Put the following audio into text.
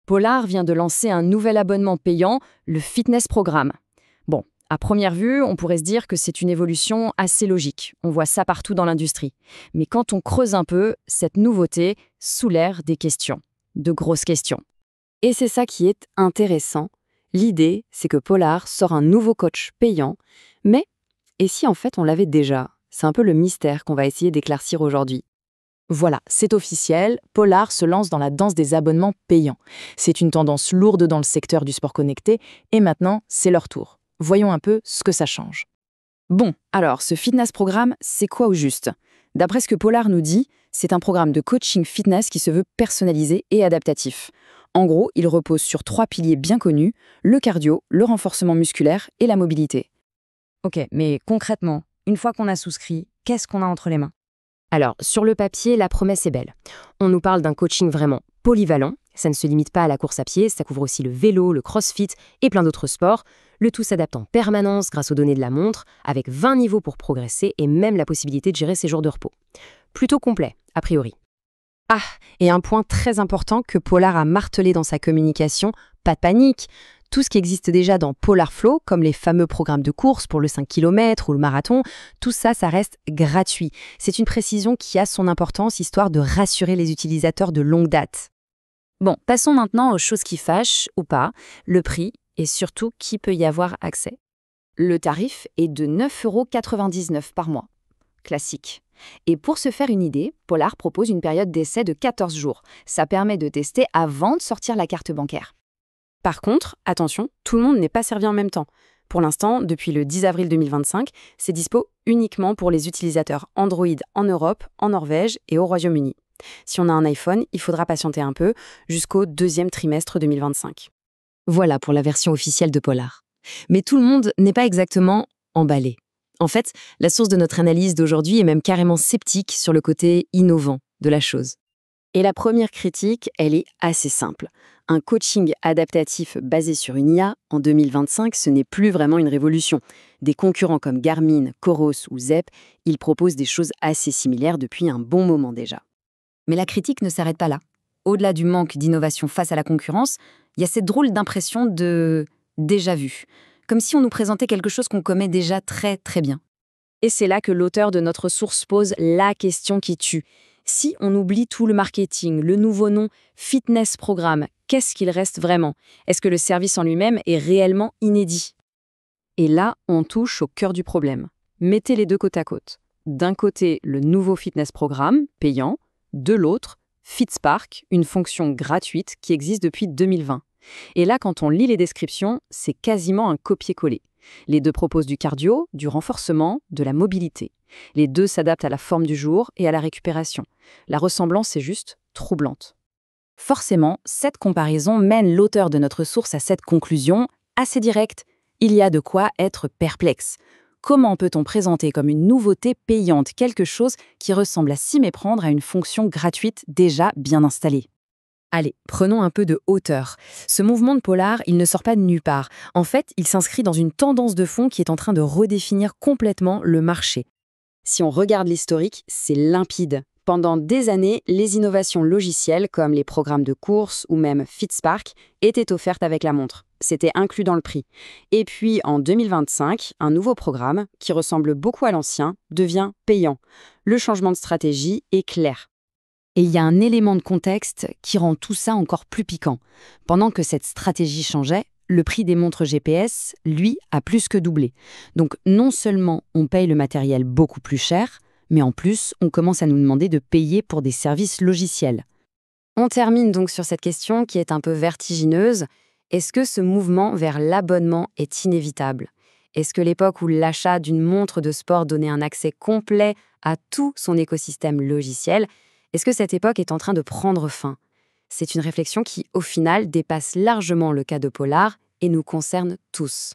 Polar vient de lancer un nouvel abonnement payant, le Fitness Programme. Bon, à première vue, on pourrait se dire que c'est une évolution assez logique. On voit ça partout dans l'industrie. Mais quand on creuse un peu, cette nouveauté soulève des questions, de grosses questions. Et c'est ça qui est intéressant. L'idée, c'est que Polar sort un nouveau coach payant, mais et si en fait on l'avait déjà? C'est un peu le mystère qu'on va essayer d'éclaircir aujourd'hui. Voilà, c'est officiel, Polar se lance dans la danse des abonnements payants. C'est une tendance lourde dans le secteur du sport connecté, et maintenant, c'est leur tour. Voyons un peu ce que ça change. Bon, alors, ce fitness programme, c'est quoi au juste? D'après ce que Polar nous dit, c'est un programme de coaching fitness qui se veut personnalisé et adaptatif. En gros, il repose sur 3 piliers bien connus, le cardio, le renforcement musculaire et la mobilité. Ok, mais concrètement, une fois qu'on a souscrit, qu'est-ce qu'on a entre les mains? Alors, sur le papier, la promesse est belle. On nous parle d'un coaching vraiment polyvalent. Ça ne se limite pas à la course à pied, ça couvre aussi le vélo, le crossfit et plein d'autres sports. Le tout s'adapte en permanence grâce aux données de la montre, avec 20 niveaux pour progresser et même la possibilité de gérer ses jours de repos. Plutôt complet, a priori. Ah, et un point très important que Polar a martelé dans sa communication, pas de panique. Tout ce qui existe déjà dans Polar Flow, comme les fameux programmes de course pour le 5 km ou le marathon, tout ça, ça reste gratuit. C'est une précision qui a son importance, histoire de rassurer les utilisateurs de longue date. Bon, passons maintenant aux choses qui fâchent ou pas, le prix et surtout qui peut y avoir accès. Le tarif est de 9,99 € par mois. Classique. Et pour se faire une idée, Polar propose une période d'essai de 14 jours. Ça permet de tester avant de sortir la carte bancaire. Par contre, attention, tout le monde n'est pas servi en même temps. Pour l'instant, depuis le 10 avril 2025, c'est dispo uniquement pour les utilisateurs Android en Europe, en Norvège et au Royaume-Uni. Si on a un iPhone, il faudra patienter un peu jusqu'au deuxième trimestre 2025. Voilà pour la version officielle de Polar. Mais tout le monde n'est pas exactement emballé. En fait, la source de notre analyse d'aujourd'hui est même carrément sceptique sur le côté innovant de la chose. Et la première critique, elle est assez simple. Un coaching adaptatif basé sur une IA, en 2025, ce n'est plus vraiment une révolution. Des concurrents comme Garmin, Coros ou Zepp, ils proposent des choses assez similaires depuis un bon moment déjà. Mais la critique ne s'arrête pas là. Au-delà du manque d'innovation face à la concurrence, il y a cette drôle d'impression de déjà vu. Comme si on nous présentait quelque chose qu'on connaît déjà très très bien. Et c'est là que l'auteur de notre source pose la question qui tue. Si on oublie tout le marketing, le nouveau nom Fitness Programme, qu'est-ce qu'il reste vraiment? Est-ce que le service en lui-même est réellement inédit? Et là, on touche au cœur du problème. Mettez les deux côte à côte. D'un côté, le nouveau Fitness Programme, payant. De l'autre, FitSpark, une fonction gratuite qui existe depuis 2020. Et là, quand on lit les descriptions, c'est quasiment un copier-coller. Les deux proposent du cardio, du renforcement, de la mobilité. Les deux s'adaptent à la forme du jour et à la récupération. La ressemblance est juste troublante. Forcément, cette comparaison mène l'auteur de notre source à cette conclusion assez directe. Il y a de quoi être perplexe. Comment peut-on présenter comme une nouveauté payante quelque chose qui ressemble à s'y méprendre à une fonction gratuite déjà bien installée? Allez, prenons un peu de hauteur. Ce mouvement de Polar, il ne sort pas de nulle part. En fait, il s'inscrit dans une tendance de fond qui est en train de redéfinir complètement le marché. Si on regarde l'historique, c'est limpide. Pendant des années, les innovations logicielles comme les programmes de course ou même FitSpark étaient offertes avec la montre. C'était inclus dans le prix. Et puis, en 2025, un nouveau programme, qui ressemble beaucoup à l'ancien, devient payant. Le changement de stratégie est clair. Et il y a un élément de contexte qui rend tout ça encore plus piquant. Pendant que cette stratégie changeait, le prix des montres GPS, lui, a plus que doublé. Donc non seulement on paye le matériel beaucoup plus cher, mais en plus, on commence à nous demander de payer pour des services logiciels. On termine donc sur cette question qui est un peu vertigineuse. Est-ce que ce mouvement vers l'abonnement est inévitable? Est-ce que l'époque où l'achat d'une montre de sport donnait un accès complet à tout son écosystème logiciel, est-ce que cette époque est en train de prendre fin? C'est une réflexion qui, au final, dépasse largement le cas de Polar et nous concerne tous.